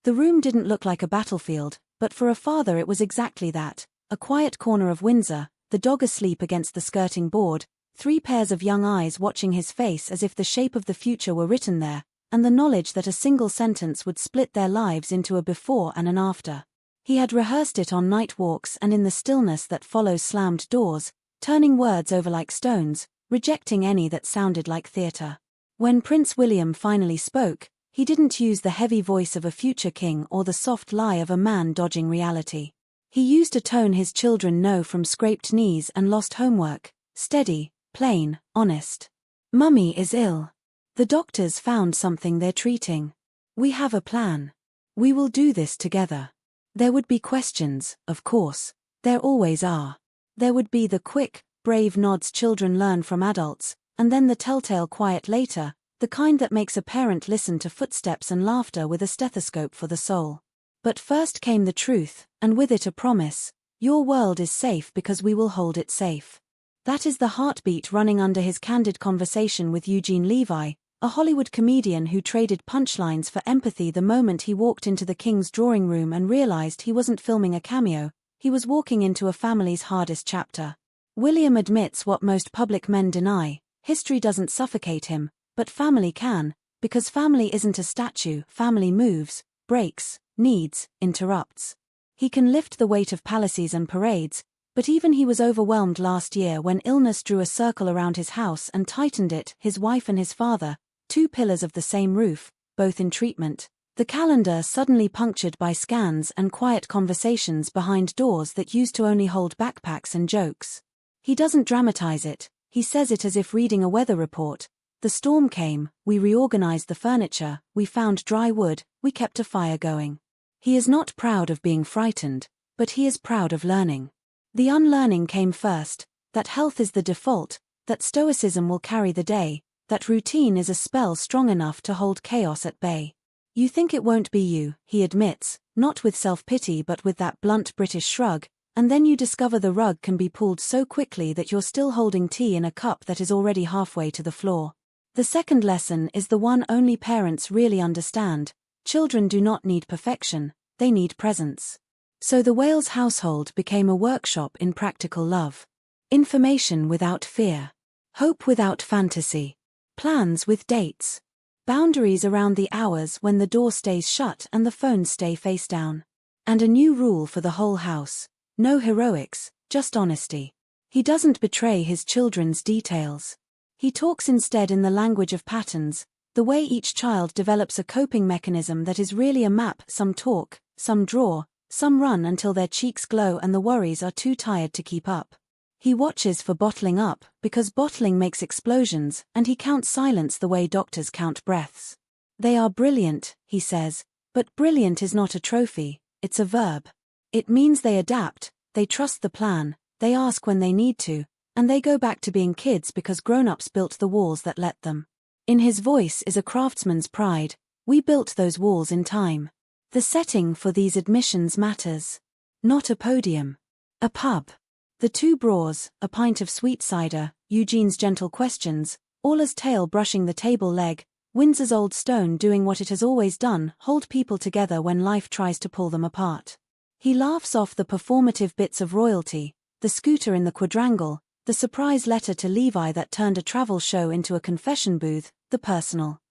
The room didn't look like a battlefield, but for a father it was exactly that. A quiet corner of Windsor, the dog asleep against the skirting board, 3 pairs of young eyes watching his face as if the shape of the future were written there, and the knowledge that a single sentence would split their lives into a before and an after. He had rehearsed it on night walks and in the stillness that follows slammed doors, turning words over like stones, rejecting any that sounded like theatre. When Prince William finally spoke, he didn't use the heavy voice of a future king or the soft lie of a man dodging reality. He used a tone his children know from scraped knees and lost homework, steady, plain, honest. "Mummy is ill. The doctors found something they're treating. We have a plan. We will do this together." There would be questions, of course. There always are. There would be the quick, brave nods children learn from adults, and then the telltale quiet later, the kind that makes a parent listen to footsteps and laughter with a stethoscope for the soul. But first came the truth, and with it a promise: your world is safe because we will hold it safe. That is the heartbeat running under his candid conversation with Eugene Levy, a Hollywood comedian who traded punchlines for empathy the moment he walked into the king's drawing room and realized he wasn't filming a cameo, he was walking into a family's hardest chapter. William admits what most public men deny: history doesn't suffocate him, but family can, because family isn't a statue. Family moves, breaks, needs, interrupts. He can lift the weight of palaces and parades, but even he was overwhelmed last year when illness drew a circle around his house and tightened it. His wife and his father, 2 pillars of the same roof, both in treatment. The calendar suddenly punctured by scans and quiet conversations behind doors that used to only hold backpacks and jokes. He doesn't dramatize it, he says it as if reading a weather report. The storm came, we reorganized the furniture, we found dry wood, we kept a fire going. He is not proud of being frightened, but he is proud of learning. The unlearning came first, that health is the default, that stoicism will carry the day, that routine is a spell strong enough to hold chaos at bay. You think it won't be you, he admits, not with self-pity but with that blunt British shrug, and then you discover the rug can be pulled so quickly that you're still holding tea in a cup that is already halfway to the floor. The second lesson is the one only parents really understand: children do not need perfection, they need presence. So the Wales household became a workshop in practical love. Information without fear. Hope without fantasy. Plans with dates. Boundaries around the hours when the door stays shut and the phones stay face down. And a new rule for the whole house: no heroics, just honesty. He doesn't betray his children's details. He talks instead in the language of patterns, the way each child develops a coping mechanism that is really a map: some talk, some draw, some run until their cheeks glow and the worries are too tired to keep up. He watches for bottling up, because bottling makes explosions, and he counts silence the way doctors count breaths. They are brilliant, he says, but brilliant is not a trophy, it's a verb. It means they adapt, they trust the plan, they ask when they need to, and they go back to being kids because grown-ups built the walls that let them. In his voice is a craftsman's pride: we built those walls in time. The setting for these admissions matters. Not a podium. A pub. The 2 brawls, a pint of sweet cider, Eugene's gentle questions, Orla's tail brushing the table leg, Windsor's old stone doing what it has always done: hold people together when life tries to pull them apart. He laughs off the performative bits of royalty: the scooter in the quadrangle, the surprise letter to Levi that turned a travel show into a confession booth, the personal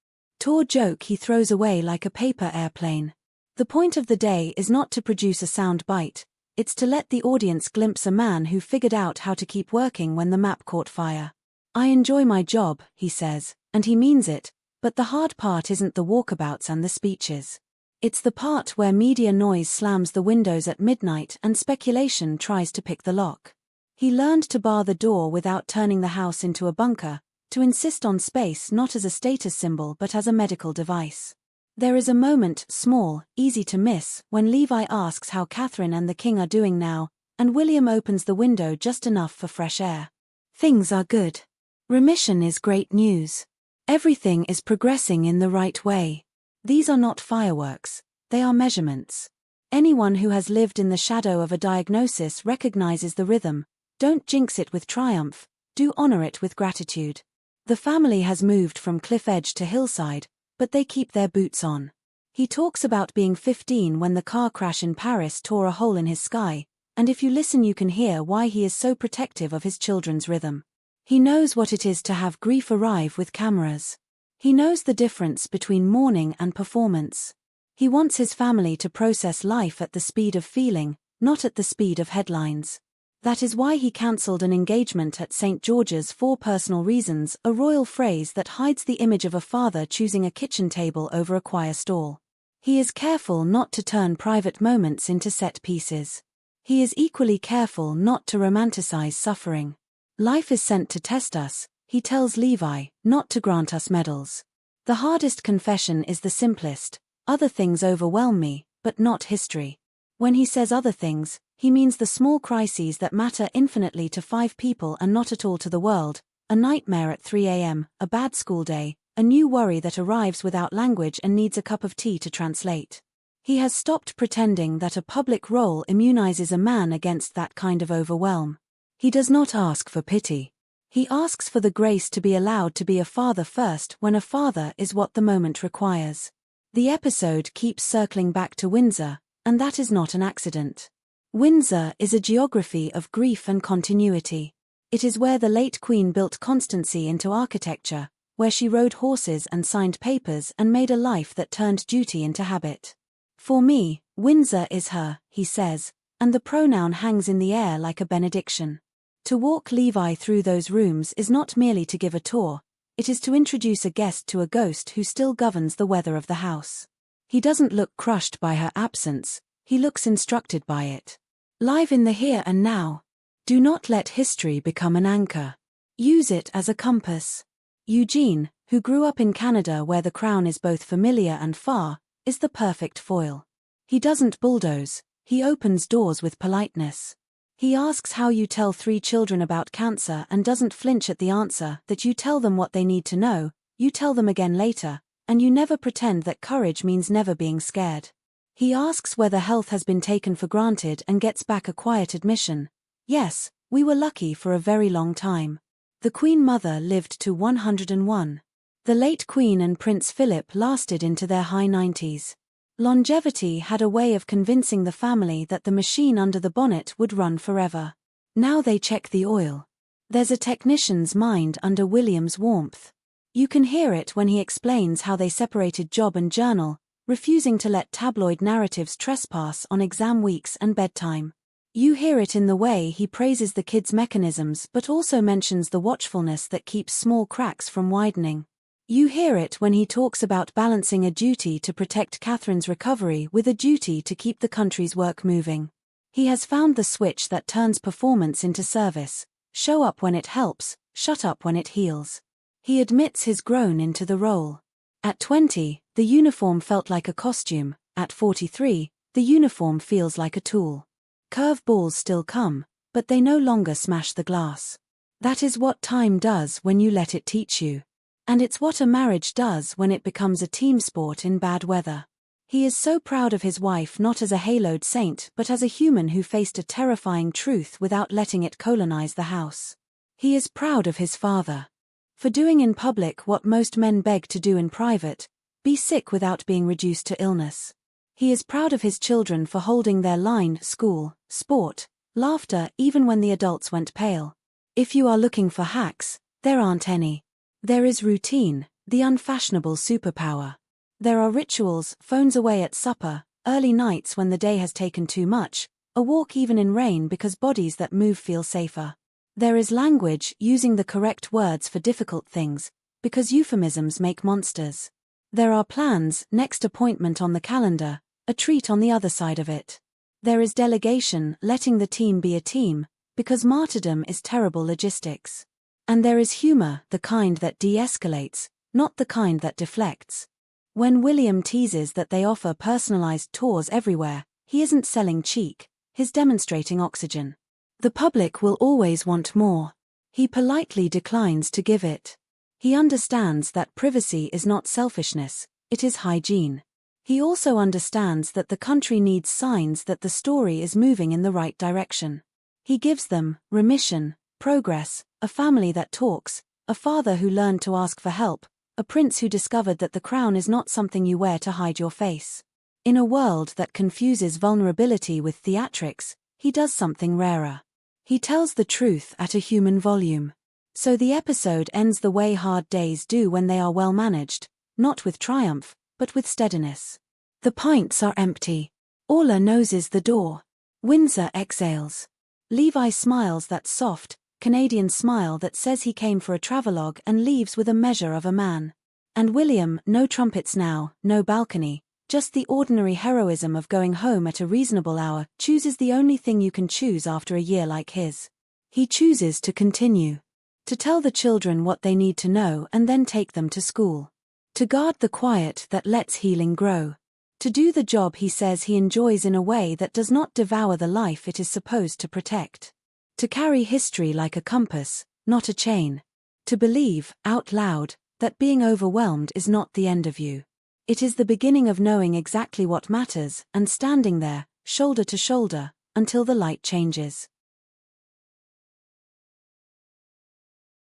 tour joke he throws away like a paper airplane. The point of the day is not to produce a sound bite, it's to let the audience glimpse a man who figured out how to keep working when the map caught fire. I enjoy my job, he says, and he means it, but the hard part isn't the walkabouts and the speeches. It's the part where media noise slams the windows at midnight and speculation tries to pick the lock. He learned to bar the door without turning the house into a bunker, to insist on space not as a status symbol but as a medical device. There is a moment, small, easy to miss, when Levi asks how Catherine and the king are doing now, and William opens the window just enough for fresh air. Things are good. Remission is great news. Everything is progressing in the right way. These are not fireworks, they are measurements. Anyone who has lived in the shadow of a diagnosis recognizes the rhythm. Don't jinx it with triumph, do honor it with gratitude. The family has moved from cliff edge to hillside, but they keep their boots on. He talks about being 15 when the car crash in Paris tore a hole in his sky, and if you listen you can hear why he is so protective of his children's rhythm. He knows what it is to have grief arrive with cameras. He knows the difference between mourning and performance. He wants his family to process life at the speed of feeling, not at the speed of headlines. That is why he cancelled an engagement at St. George's for personal reasons, a royal phrase that hides the image of a father choosing a kitchen table over a choir stall. He is careful not to turn private moments into set pieces. He is equally careful not to romanticize suffering. Life is sent to test us, he tells Levi, not to grant us medals. The hardest confession is the simplest. Other things overwhelm me, but not history. When he says other things, he means the small crises that matter infinitely to 5 people and not at all to the world, a nightmare at 3 a.m., a bad school day, a new worry that arrives without language and needs a cup of tea to translate. He has stopped pretending that a public role immunizes a man against that kind of overwhelm. He does not ask for pity. He asks for the grace to be allowed to be a father first when a father is what the moment requires. The episode keeps circling back to Windsor, and that is not an accident. Windsor is a geography of grief and continuity. It is where the late Queen built constancy into architecture, where she rode horses and signed papers and made a life that turned duty into habit. For me, Windsor is her, he says, and the pronoun hangs in the air like a benediction. To walk Levi through those rooms is not merely to give a tour, it is to introduce a guest to a ghost who still governs the weather of the house. He doesn't look crushed by her absence, he looks instructed by it. Live in the here and now. Do not let history become an anchor. Use it as a compass. Eugene, who grew up in Canada where the crown is both familiar and far, is the perfect foil. He doesn't bulldoze, he opens doors with politeness. He asks how you tell 3 children about cancer and doesn't flinch at the answer, that you tell them what they need to know, you tell them again later, and you never pretend that courage means never being scared. He asks whether health has been taken for granted and gets back a quiet admission. Yes, we were lucky for a very long time. The Queen Mother lived to 101. The late Queen and Prince Philip lasted into their high 90s. Longevity had a way of convincing the family that the machine under the bonnet would run forever. Now they check the oil. There's a technician's mind under William's warmth. You can hear it when he explains how they separated job and journal, refusing to let tabloid narratives trespass on exam weeks and bedtime. You hear it in the way he praises the kids' mechanisms but also mentions the watchfulness that keeps small cracks from widening. You hear it when he talks about balancing a duty to protect Catherine's recovery with a duty to keep the country's work moving. He has found the switch that turns performance into service. Show up when it helps, shut up when it heals. He admits he's grown into the role. At 20, the uniform felt like a costume. At 43, the uniform feels like a tool. Curve balls still come, but they no longer smash the glass. That is what time does when you let it teach you. And it's what a marriage does when it becomes a team sport in bad weather. He is so proud of his wife not as a haloed saint but as a human who faced a terrifying truth without letting it colonize the house. He is proud of his father. For doing in public what most men beg to do in private, be sick without being reduced to illness. He is proud of his children for holding their line, school, sport, laughter even when the adults went pale. If you are looking for hacks, there aren't any. There is routine, the unfashionable superpower. There are rituals, phones away at supper, early nights when the day has taken too much, a walk even in rain because bodies that move feel safer. There is language, using the correct words for difficult things, because euphemisms make monsters. There are plans, next appointment on the calendar, a treat on the other side of it. There is delegation, letting the team be a team, because martyrdom is terrible logistics. And there is humor, the kind that de-escalates, not the kind that deflects. When William teases that they offer personalized tours everywhere, he isn't selling cheek, he's demonstrating oxygen. The public will always want more. He politely declines to give it. He understands that privacy is not selfishness, it is hygiene. He also understands that the country needs signs that the story is moving in the right direction. He gives them remission, progress, a family that talks, a father who learned to ask for help, A prince who discovered that the crown is not something you wear to hide your face. In a world that confuses vulnerability with theatrics, he does something rarer. He tells the truth at a human volume. So the episode ends the way hard days do when they are well managed, not with triumph, but with steadiness. The pints are empty. Orla noses the door. Windsor exhales. Levi smiles that soft, Canadian smile that says he came for a travelogue and leaves with a measure of a man. And William, no trumpets now, no balcony, just the ordinary heroism of going home at a reasonable hour, chooses the only thing you can choose after a year like his. He chooses to continue. To tell the children what they need to know and then take them to school. To guard the quiet that lets healing grow. To do the job he says he enjoys in a way that does not devour the life it is supposed to protect. To carry history like a compass, not a chain. To believe, out loud, that being overwhelmed is not the end of you. It is the beginning of knowing exactly what matters and standing there, shoulder to shoulder, until the light changes.